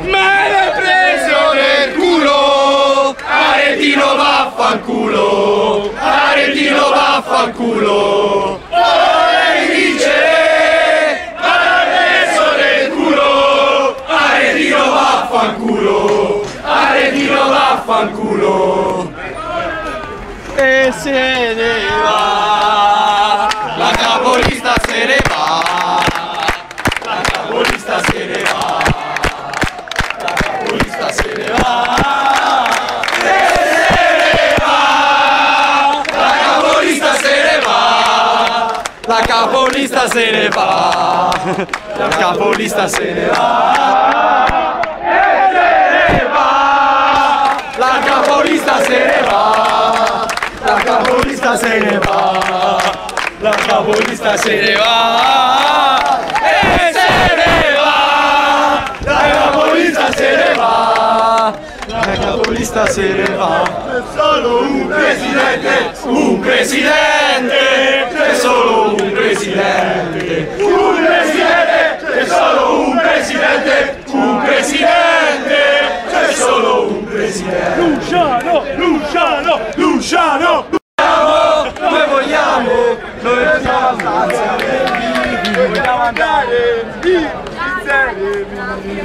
Me l'hai preso nel culo, Aretino vaffanculo, Aretino vaffanculo. Vorrei vincere, ma l'hai preso nel culo, Aretino vaffanculo, Aretino vaffanculo. E se ne va, la capolista se ne va, la capolista se ne va. Se ne va, la capolista se ne va, la capolista se ne va, la capolista se ne va, la capolista se ne va, la capolista se ne va, la capolista se ne va, e se ne va, la capolista se ne va. La capolista se ne va. C'è solo un presidente, un presidente, c'è solo un presidente, un presidente, c'è solo un presidente, un presidente, c'è solo un presidente. Luciano, Luciano, Luciano. Noi vogliamo andare in serie.